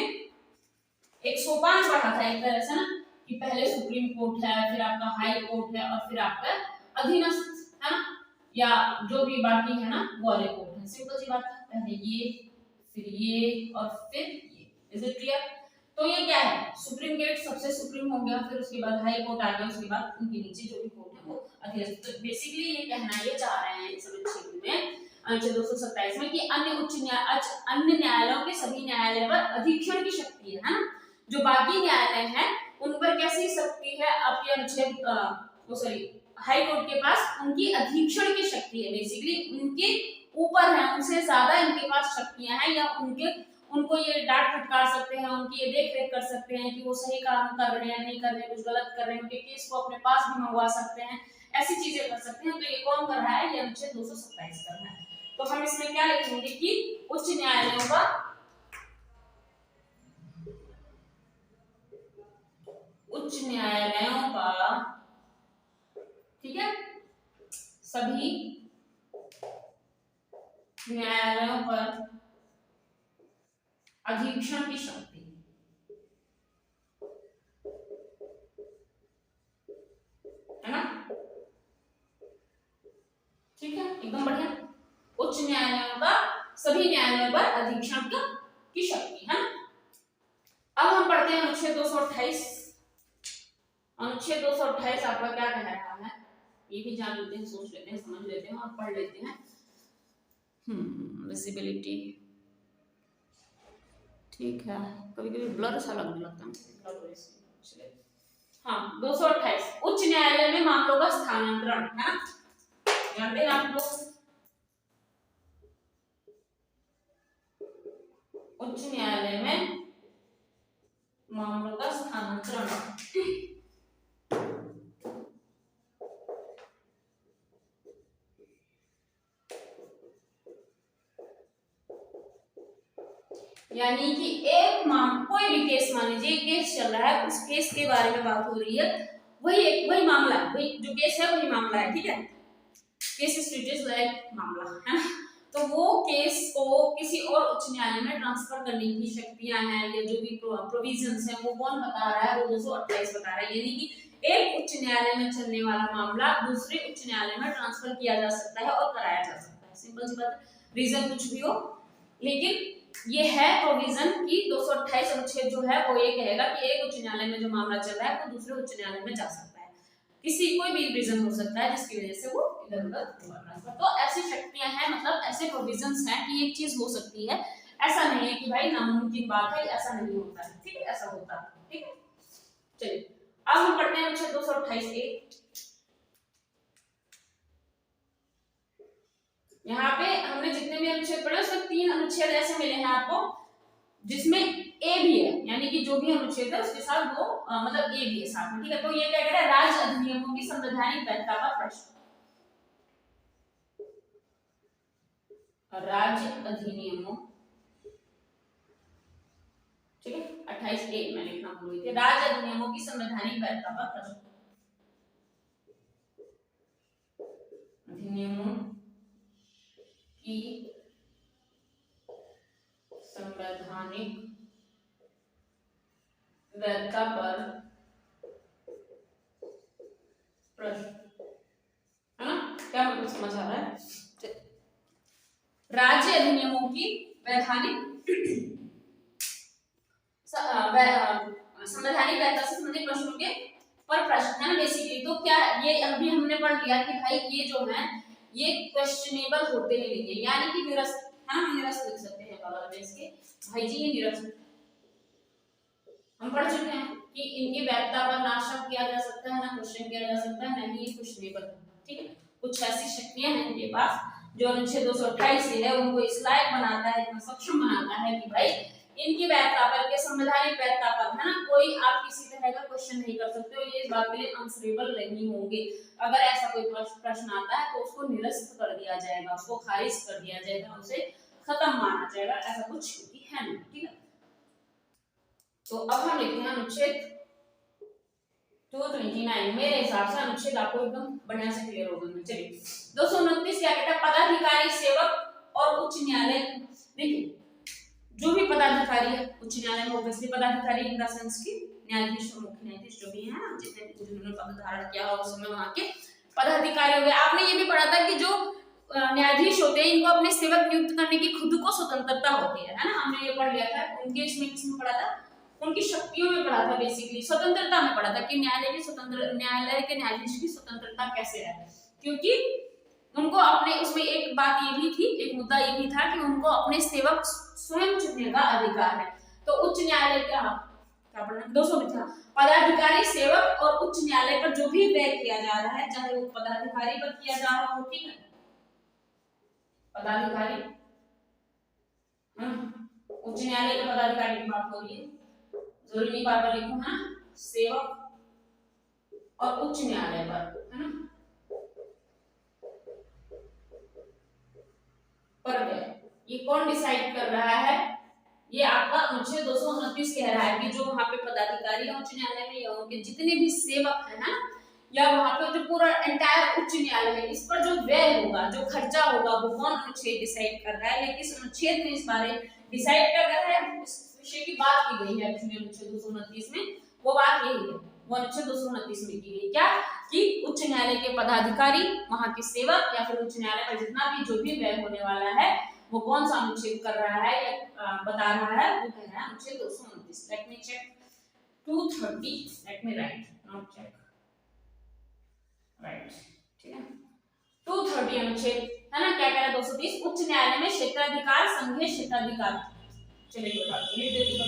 एक सोपान पढ़ा था एक तरह से ना, कि पहले सुप्रीम कोर्ट है, फिर आपका हाई कोर्ट है, और फिर आपका अधीनस्थ, है ना, या जो भी बाकी है ना वो वाले कोर्ट है। सिंपल सी बात है, पहले ये, फिर ये, और फिर ये। Is it clear? तो ये क्या है, सुप्रीम कोर्ट सबसे सुप्रीम हो गया, फिर उसके बाद हाई कोर्ट आ गया, उसके बाद उनके नीचे जो भी कोर्ट है वो अधीनस्थ। तो बेसिकली ये कहना ये चाह रहे हैं इस अनुच्छेद में, अनुच्छेद 227 में, कि अन्य न्यायालयों के सभी न्यायालय पर अधीक्षण की शक्ति है ना, जो बाकी न्यायालय हैं उन पर कैसी शक्ति है, आपके अनुच्छेद हाई कोर्ट के पास उनकी अधीक्षण की शक्ति है। बेसिकली उनके ऊपर है, उनसे ज्यादा इनके पास शक्तियां हैं, या उनको ये डांट फटकार सकते हैं, उनकी ये देख रेख कर सकते हैं कि वो सही काम कर रहे हैं नहीं कर रहे हैं, कुछ गलत कर रहे हैं, उनके केस को अपने पास भी मंगवा सकते हैं, ऐसी चीजें कर सकते हैं। तो ये कौन कर रहा है, ये अनुच्छेद 227 कर रहा है। तो हम इसमें क्या लिखेंगे कि उच्च न्यायालयों का ठीक है, सभी न्यायालयों पर अधीक्षण की शक्ति, उच्च न्यायालयों का सभी न्यायालयों पर अधीक्षण की शक्ति है। अब हम पढ़ते हैं अनुच्छेद 228। अनुच्छेद 228 आपका क्या कह रहा है, ये भी जान लेते हैं, सोच लेते हैं, समझ लेते हैं और पढ़ लेते हैं। विजिबिलिटी ठीक है, कभी कभी ब्लर सा लगने लगता है। हाँ 228 उच्च न्यायालय में मामलों का स्थानांतरण है ना, जानते हैं आप लोग। उच्च न्यायालय में मामलों का स्थानांतरण यानी कि एक कोई भी केस, मान लीजिए केस चल रहा है, उस केस के बारे में बात हो रही है, वही मामला, वही जो केस है वही मामला है, ठीक है। केस इज ट्रीटेड लाइक मामला है, तो वो केस को किसी और उच्च न्यायालय में ट्रांसफर करने की शक्तियां हैं, या जो भी प्रोविजंस हैं वो कौन बता रहा है, वो 228 बता रहा है। यानी कि एक उच्च न्यायालय में चलने वाला मामला दूसरे उच्च न्यायालय में ट्रांसफर किया जा सकता है और कराया जा सकता है, सिंपल सी बात, रीजन कुछ भी हो, लेकिन ये है प्रोविजन की 228 अनुच्छेद जो है वो ये कहेगा कि एक उच्च न्यायालय में जो मामला चल रहा है वो दूसरे उच्च न्यायालय में जा सकता है, किसी कोई भी रीजन हो सकता है जिसकी वजह से वो इधर-उधर हुआ। तो ऐसी शक्तियां हैं, मतलब ऐसे प्रोविजंस हैं कि एक चीज हो सकती है, ऐसा नहीं है कि भाई नामुमकिन बात है, ऐसा नहीं होता है, ठीक है, ऐसा होता है, ठीक है। चलिए अब हम पढ़ते हैं अनुच्छेद 228 ए। यहाँ पे हमने जितने भी अनुच्छेद पढ़े उसमें 3 अनुच्छेद ऐसे मिले हैं आपको जिसमें ए भी है, यानी कि जो भी अनुच्छेद है उसके साथ वो मतलब ए भी है साथ में, ठीक है। तो ये क्या कह रहा है, राज्य अधिनियमों की संवैधानिक वैधता का प्रश्न, राज्य अधिनियमों, ठीक है, 28 ए मैं लिखना भूल गई थी, राज्य अधिनियमों की संवैधानिक वैधता का प्रश्न, अधिनियमों की संवैधानिक वैधता पर प्रश्न, है ना, क्या मतलब समझ आ रहा है। राज्य अधिनियमों की वैधानिक संवैधानिक वैधता से संबंधित प्रश्नों के पर प्रश्न है ना बेसिकली। तो क्या ये अभी हमने पढ़ लिया कि भाई ये जो है ये क्वेश्चनेबल होते ही नहीं है, यानी कि निरस्त है, हम निरस्त लिख सकते हैं बगल में इसके, भाई जी ये निरस्त, हम पढ़ चुके हैं कि इनकी वैधता पर ना शक किया जा सकता है, ना क्वेश्चन किया जा सकता है, नहीं क्वेश्चनेबल, ठीक है। कुछ ऐसी शक्तियां हैं इनके पास जो अनुच्छेद 228 है उनको इस लायक बनाता है, इतना सक्षम बनाता है कि भाई इनकी वैधता पर के संवैधानिक वैधता पर है ना कोई आप किसी तरह का क्वेश्चन नहीं कर सकते हो, ये इस बात के लिए आंसरेबल नहीं होंगे। अगर ऐसा कोई प्रश्न आता है तो उसको निरस्त कर दिया जाएगा, उसको खारिज कर दिया जाएगा, उसे खत्म माना जाएगा, ऐसा कुछ है नहीं, ठीक है। तो अब हम लिखते हैं अनुच्छेद 229, मेरे हिसाब से अनुच्छेद आपको एकदम बढ़िया से क्लियर हो गया। चलिए 229 क्या कहता है, पदाधिकारी, सेवक और उच्च न्यायालय। देखिए जो भी पदाधिकारी है उच्च न्यायालय में ऑब्वियसली पदाधिकारी इन द सेंस की न्यायाधीश और मुख्य न्यायाधीश जो भी है ना, जिन्होंने पद धारण किया हो उस समय वहां के पदाधिकारी हो गए। आपने ये भी पढ़ा था कि जो न्यायाधीश होते हैं इनको अपने सेवक नियुक्त करने की खुद को स्वतंत्रता होती है ना, हमने ये पढ़ लिया था। उनके इसमें किसमें पढ़ा था, उनकी शक्तियों में पढ़ा था, बेसिकली स्वतंत्रता में पढ़ा था कि न्यायालय के न्यायाधीश की स्वतंत्रता कैसे है, क्योंकि उनको अपने उसमें एक बात ये भी थी, एक मुद्दा ये भी था कि उनको अपने सेवक स्वयं चुनने का अधिकार है। तो उच्च न्यायालय क्या पढ़ना 200 पदाधिकारी, सेवक और उच्च न्यायालय पर जो भी व्यय किया जा रहा है, चाहे वो पदाधिकारी पर किया जा रहा हो, ठीक है, पदाधिकारी उच्च न्यायालय के पदाधिकारी की बात हो रही है, जरूरी नहीं बार बार लिखूं ना, सेवक और उच्च न्यायालय पर, है ना, पर ये कौन डिसाइड कर रहा है, ये आपका अनुच्छेद 229 कह रहा है कि जो वहां पे पदाधिकारी उच्च न्यायालय में या उनके जितने भी सेवक है ना, या वहां पे जो पूरा एंटायर उच्च न्यायालय है, इस पर जो व्यय होगा, जो खर्चा होगा, वो कौन अनुच्छेद डिसाइड कर रहा है, लेकिन इस अनुच्छेद में इस बारे डिसाइड कर रहा है, इस विषय की बात की गई है एक्चुअली अनुच्छेद 229 में, वो बात यही है, वो अनुच्छेद 229 में की गई क्या कि उच्च न्यायालय के पदाधिकारी, वहां के सेवक या फिर उच्च न्यायालय पर जितना भी जो भी व्यय होने वाला है वो कौन सा अनुच्छेद कर रहा है या बता रहा है, वो कह रहा है अनुच्छेद 229। Let me check 230, let me write, not check, right, ठीक है। 230 अनुच्छेद है ना, क्या कह रहा है 230, उच्च न्यायालय में क्षेत्राधिकार, संघीय क्षेत्राधिकार। चलिए बताते हैं, ये देखो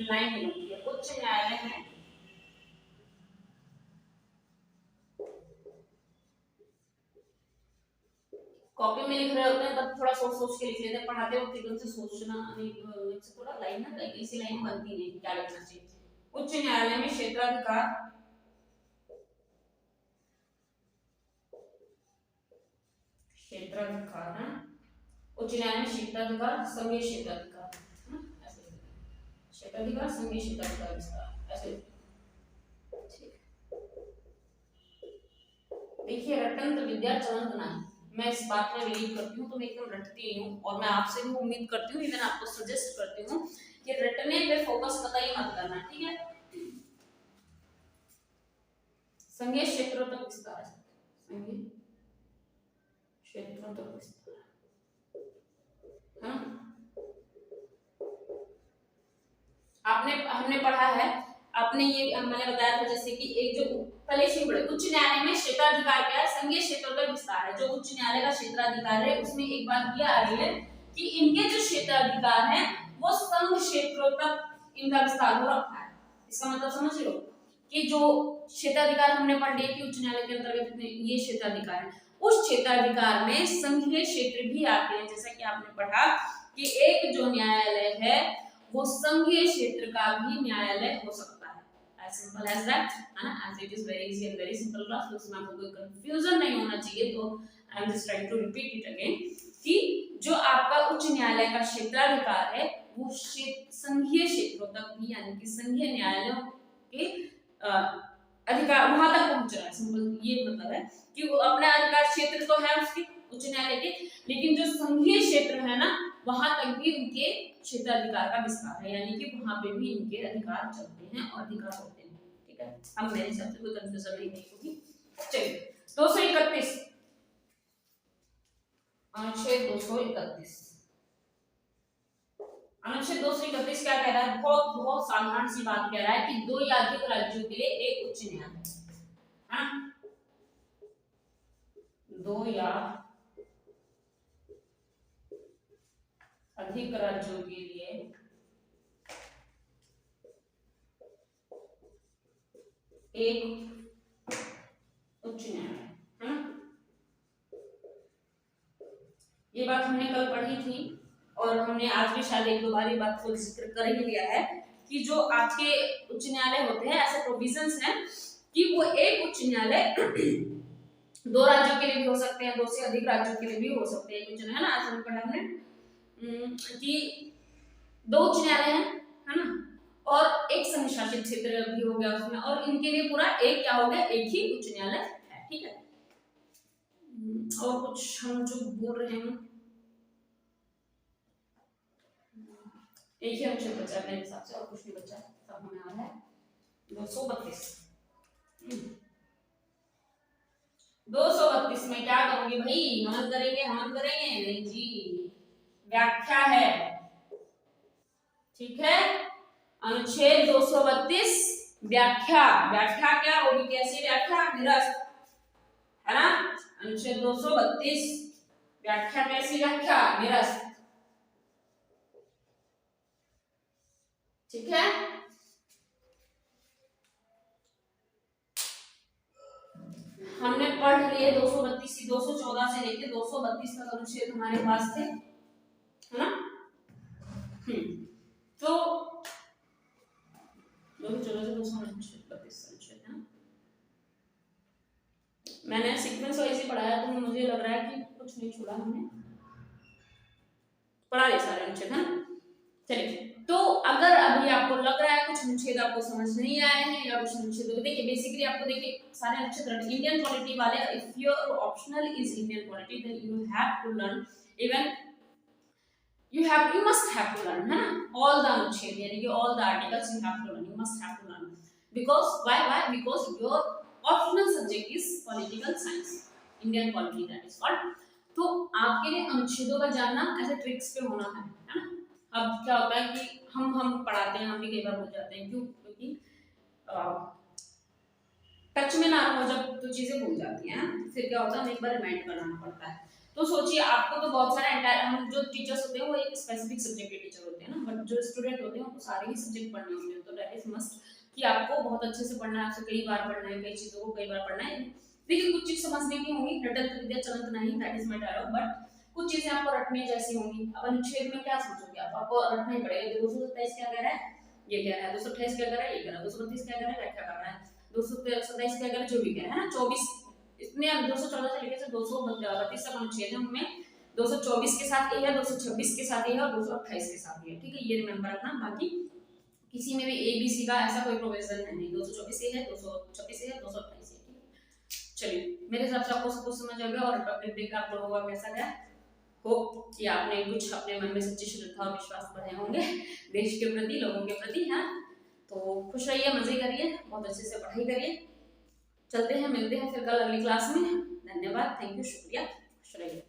लाइन में लिखी है, उच्च न्यायालय में कॉपी में लिख रहे होते हैं तब थोड़ा सोच सोच के लिख लेते हैं, पढ़ाते वक्त एकदम से सोचना नहीं, थोड़ा लाइन ना इसी लाइन बनती नहीं, क्या लिखना चाहिए। उच्च न्यायालय में क्षेत्राधिकार, क्षेत्राधिकार है, उच्च न्यायालय में क्षेत्राधिकार, संघीय क्षेत्राधिकार, क्षेत्राधिकार, संघीय क्षेत्राधिकार विस्तार, ऐसे। देखिए रटंत विद्या चलंत नहीं, मैं इस बात में बिलीव करती हूँ, तो मैं एकदम रटती हूँ और मैं आपसे भी उम्मीद करती हूँ, इवन आपको सजेस्ट करती हूँ कि रटने पे फोकस कतई मत करना, ठीक है। संघीय क्षेत्रों तक विस्तार, संघीय क्षेत्रों तक विस्तार, हाँ हमने पढ़ा है, आपने ये मैंने बताया था जैसे कि एक जो पहले से बड़े उच्च न्यायालय में क्षेत्राधिकार क्या है, संघीय क्षेत्रों तक विस्तार है। जो उच्च न्यायालय का क्षेत्राधिकार है उसमें एक बात ये आ रही है कि इनके जो क्षेत्राधिकार हैं वो संघ क्षेत्रों तक इनका विस्तार हो रखा है। इसका मतलब समझ लो कि जो क्षेत्राधिकार हमने पढ़ लिया कि उच्च न्यायालय के अंतर्गत ये क्षेत्राधिकार है, उस क्षेत्राधिकार में संघीय क्षेत्र भी आते हैं। जैसा कि आपने पढ़ा कि एक जो न्यायालय है वो संघीय क्षेत्र का भी न्यायालय हो सकता है, as simple as that, है ना, as it is very easy and very simple class, तो उसमें आपको कोई कंफ्यूजन नहीं होना चाहिए। तो I am just trying to repeat it again कि जो आपका उच्च न्यायालय का क्षेत्राधिकार है वो संघीय क्षेत्रों तक भी, यानी कि संघीय न्यायालयों के अधिकार वहां तक पहुंच रहा है। सिंपल ये मतलब है कि वो अपना अधिकार क्षेत्र तो है उसके उच्च न्यायालय के, लेकिन जो संघीय क्षेत्र है ना वहां तक भी उनके क्षेत्राधिकार का विस्तार है, यानी कि वहां पे भी इनके अधिकार चलते हैं और अधिकार होते हैं, ठीक है। अब मेरे हिसाब से कोई कंफ्यूजन नहीं होगी। चलिए 231 अनुच्छेद 231, अनुच्छेद 231 क्या कह रहा है, बहुत बहुत साधारण सी बात कह रहा है कि दो या अधिक राज्यों के लिए एक उच्च न्यायालय, है ना, दो या अधिक राज्यों के लिए एक उच्च न्यायालय, है ना। ये बात हमने कल पढ़ी थी और हमने आज भी शायद एक दो बार ये बात को जिक्र कर ही लिया है कि जो आज के उच्च न्यायालय होते हैं ऐसे प्रोविजंस हैं कि वो एक उच्च न्यायालय दो राज्यों के लिए भी हो सकते हैं, दो से अधिक राज्यों के लिए भी हो सकते हैं, कुछ है ना। आज पढ़ा हमने कि दो उच्च न्यायालय है ना, और एक संघ शासित क्षेत्र भी हो गया उसमें, और इनके लिए पूरा एक क्या हो गया, एक ही उच्च न्यायालय है, ठीक है। और कुछ हम जो बोल रहे हैं, एक ही अनुच्छेद बचा है मेरे हिसाब से, और कुछ नहीं बचा, सब हमें आ रहा है 232। 232 में क्या करोगे भाई, हम करेंगे नहीं जी, व्याख्या है, ठीक है। अनुच्छेद 232 व्याख्या, व्याख्या क्या होगी, कैसी व्याख्या, निरस्त, है ना। अनुच्छेद 232 व्याख्या कैसी व्याख्या, निरस्त, ठीक है। हमने पढ़ लिए 232 214 से लेके 232 तक अनुच्छेद हमारे पास थे, है ना। तो 214 से 232 अनुच्छेद है, मैंने सीक्वेंस वाइज ही पढ़ाया तो मुझे लग रहा है कि कुछ नहीं छोड़ा, हमने पढ़ा लिए सारे अनुच्छेद, है ना। चलिए, तो अगर अभी आपको लग रहा है कुछ अनुच्छेद आपको समझ नहीं आए हैं या कुछ अनुच्छेद, देखिए बेसिकली आपको देखिए सारे अनुच्छेद इंडियन पॉलिटी वाले, if your optional is Indian polity then you have to learn, even you must have to learn, है ना, all the अनुच्छेद, यानी कि all the articles you have to learn, you must have to learn, because why because your optional subject is political science, Indian polity that is called. तो आपके लिए अनुच्छेदों का जानना ऐसे ट्रिक्स पे होना है ना। अब क्या होता है कि हम पढ़ाते हैं, हम भी कई बार भूल जाते हैं, क्यों? क्योंकि टच में ना हो जब तो चीजें भूल जाती हैं, फिर क्या होता है, हमें एक बार रिमाइंड कराना पड़ता है। तो सोचिए आपको तो बहुत सारे हम जो टीचर्स होते हैं वो एक स्पेसिफिक सब्जेक्ट के टीचर होते हैं ना, बट जो स्टूडेंट होते हैं उनको सारे ही सब्जेक्ट पढ़ने होते हैं। तो दैट इज मस्ट कि आपको बहुत अच्छे से पढ़ना है, आपसे कई बार पढ़ना है, कई चीजों को कई बार पढ़ना है। देखिए कुछ चीज समझने की होंगी, रटत विद्या चलत नहीं, that is my dialogue, but कुछ चीजें आपको रटने जैसी होंगी। अब अनुच्छेद में क्या सोचोगे आप, आपको रटना ही पड़ेगा। 227 क्या कह रहा है, ये कह रहा है, 228 क्या कह रहा है, ये कह रहा है, 232 क्या कह रहा है, व्याख्या कर रहा है, 227 क्या कह रहा है, जो भी कह रहा है ना, 24 इतने 214 से लेकर 232 तक अनुच्छेद है, उनमें 224 के साथ ए है, 226 के साथ ए है और 228 के साथ ए है। ठीक है, ये रिमेंबर रखना। बाकी किसी में भी ए बी सी का ऐसा कोई प्रोविजन है नहीं, 224 ए है, 226 ए है, 228 ए है। चलिए मेरे हिसाब से आपको सब कुछ समझ आ गया। और रिपब्लिक डे का आप लोगों का कैसा गया, होप कि आपने कुछ अपने मन में सच्ची श्रद्धा और विश्वास बढ़े होंगे देश के प्रति, लोगों के प्रति। हाँ, तो खुश रहिए, मजे करिए, बहुत अच्छे से पढ़ाई करिए। चलते हैं, मिलते हैं फिर कल अगली क्लास में। धन्यवाद, थैंक यू, शुक्रिया, खुश रहिए।